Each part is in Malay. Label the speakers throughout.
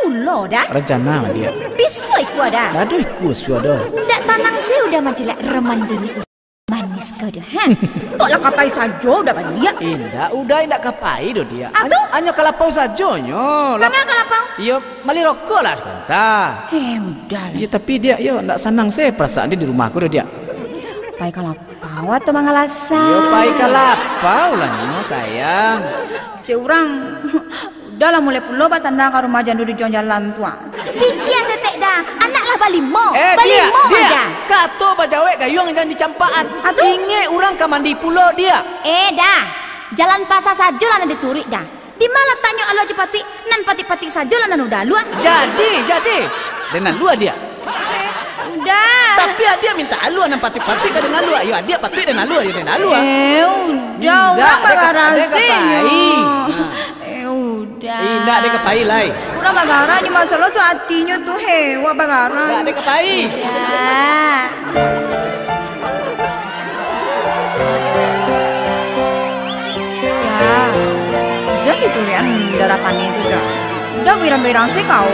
Speaker 1: pulau dah.
Speaker 2: Rencana mah dia.
Speaker 1: Bisa ikut dah.
Speaker 2: Dah ada ikut sudah.
Speaker 1: Dak tanang saya udah menjelek reman diri manis kau dah. Kok lah kapai saja udah pada dia.
Speaker 2: Udah kapai do dia.
Speaker 1: Atuh?
Speaker 2: Hanya kalapau saja nyo.
Speaker 1: Tengah kalapau.
Speaker 2: Iya, mali rokok lah sebentar.
Speaker 1: Udah lah.
Speaker 2: Iya, tapi dia ndak senang saya perasaan dia di rumahku do dia.
Speaker 1: Pai kalapau atau mangalasan.
Speaker 2: Iya, pai kalapau lah nyo sayang.
Speaker 1: Orang udah lah mulai pulau batanda ke rumah jandu di jalan tua. Pikir setek dah. Anak lah balimo.
Speaker 2: Dia
Speaker 1: aja.
Speaker 2: Kato bajawek gayung dan dicampaan. Inge orang ke mandi pulau dia.
Speaker 1: Dah. Jalan pasar saja lah nanti turik dah. Di malah tanya Allah cepati nan pati-pati saja lah nan udah luar.
Speaker 2: Jadi. Dengan luar dia.
Speaker 1: Udah.
Speaker 2: Tapi dia minta alu nan pati-pati ke dengan luar. Yo dia pati dengan luar dia dengan luar.
Speaker 1: Udah. Orang bagarasinya. Udah.
Speaker 2: Indah dia kepai lai.
Speaker 1: Orang bagara ni masalah so hatinya tu wah bagara.
Speaker 2: Enggak dia kepai.
Speaker 1: Jadi tulian darapan itu dah. Udah birang-birang sih kau.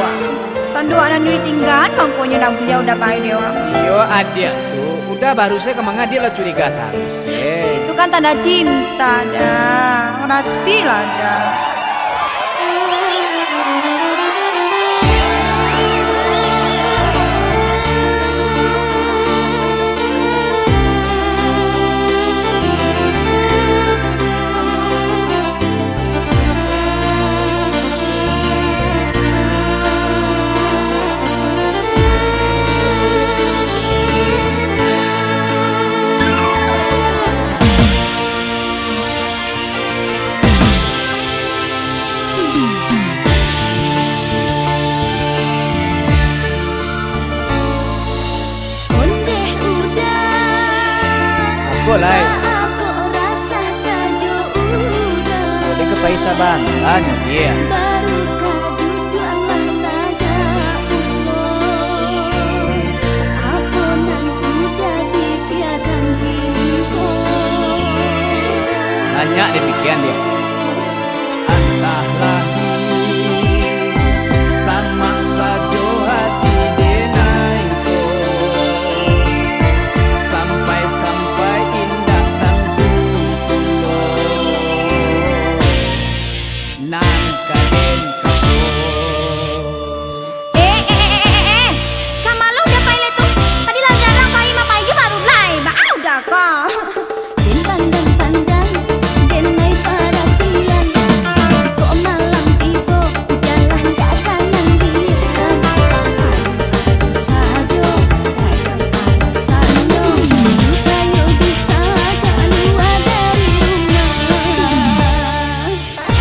Speaker 1: Tandu anak ni tinggal bangkonya dah punya udah baik dia orang.
Speaker 2: Yo adik tuh udah baru saya kemana dia lah curiga terus.
Speaker 1: Itu kan tanda cinta dah. Hati lah dah.
Speaker 2: Boleh. Dia kepai saban, hanya dia. Hanya demikian dia. Entahlah sama saja hati denai sampai indah tangguh nan kaden kau.
Speaker 1: Kamalu udah paile tuh. Tadi langgaran pai mah pai baru lai. Udah kok.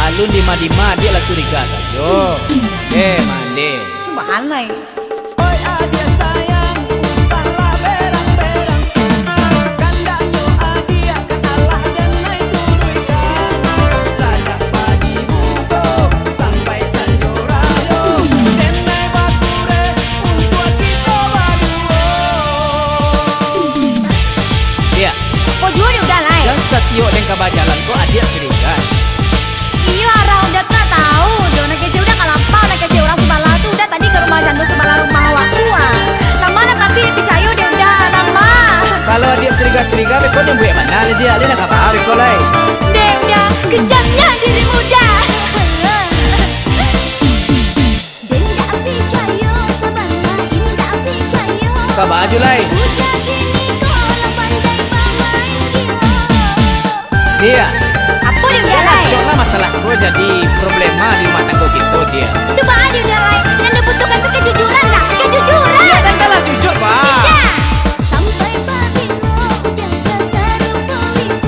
Speaker 2: Alun dima dia lah curiga saja. Mandi.
Speaker 1: Balai.
Speaker 2: Oi adia sayang, salah berang-berang. Kanda doa dia ke Allah dan naik turunkan. Sajak pagi buko sampai sanjorado. Dan naik bakure untuk kita berdua. Iya.
Speaker 1: Kok juga udah lai.
Speaker 2: Dan setio dan kabajalan kok adia curiga.
Speaker 1: Iya, arah udah tak tahu. Nak kece udah kalampau, nak kece orang Subala tuh udah tadi ke rumah jandu Subala rumah awak tua. Nama nak pasti dicayu dia udah nama.
Speaker 2: Kalau dia curiga-curiga, beko yang buat mana dia? Dia nak apa? Beko lai.
Speaker 1: Dia udah kejamnya diri muda.
Speaker 2: Kabar aja lai. Dia.
Speaker 1: Apa dia udah lai?
Speaker 2: Cuma masalah gue jadi problema di rumah tangga kita dia.
Speaker 1: Coba dia udah lai. Yang dibutuhkan tuh kejujuran lah. Kejujuran.
Speaker 2: Iya dan kalah jujur pak.
Speaker 1: Tidak. Sampai babingo udah keseru peliko.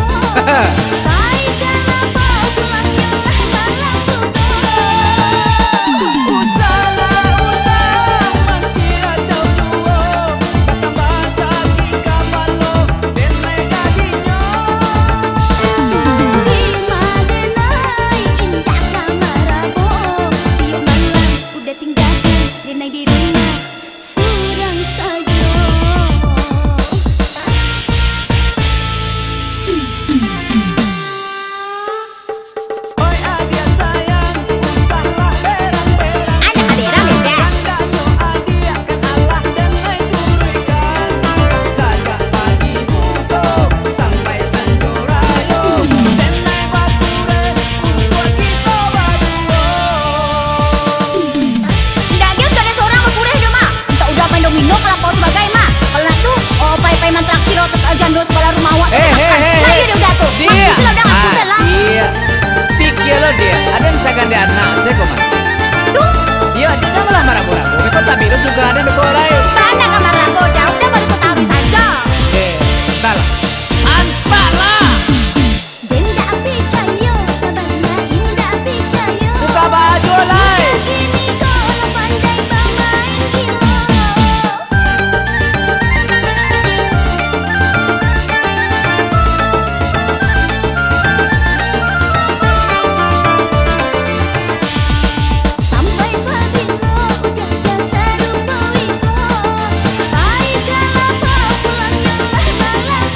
Speaker 1: jando sebelah rumah awak. Lagi dia udah tuh.
Speaker 2: Dia.
Speaker 1: Sudah udah pusat lah.
Speaker 2: Iya. Pikir lo dia. Ada yang sakan dia anak saya kok man.
Speaker 1: Tuh.
Speaker 2: Iya, dia malah marah-marah. Kau tapi lo suka ada bekor lain.
Speaker 1: Mana kamar rambut? Udah baru ketahui saja.
Speaker 2: Salah. Anpak lah.
Speaker 1: Indah picayo, sabarnya indah picayo.
Speaker 2: Buka baju lain.
Speaker 1: Ini kau pandai bermain gila. Sampai pabilo udah dasar rupa wiko. Baiklah pulangnya malam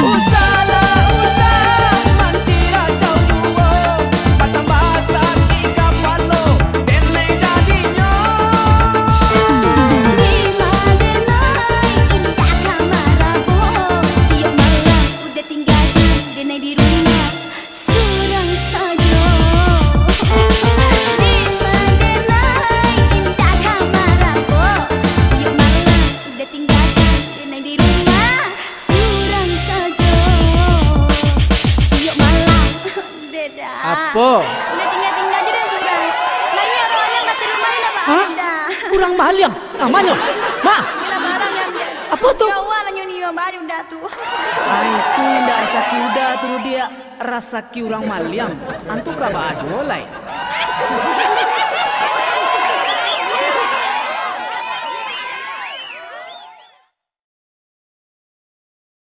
Speaker 2: Usah mancira jauh dua. Patang basah tiga palo. Dene jadinya.
Speaker 1: indah kamar rabo. Yuk malam udah tinggal di rumah surang saja. Indah kamar rabo. Yuk malam udah tinggal di rumah surang saja. Yuk malam beda.
Speaker 2: Apa?
Speaker 1: Udah tinggal aja dan sudah. Nanya orang yang kata rumah ini apa?
Speaker 2: Hah?
Speaker 1: Ada.
Speaker 2: Kurang maliang. Namanya. Ma.
Speaker 1: Gila barang yang dia.
Speaker 2: Apa tuh?
Speaker 1: Kawan nanya ni baru udah tuh.
Speaker 2: Itu indah rasa udah turut dia rasa orang maliang. Antu ka baju lain.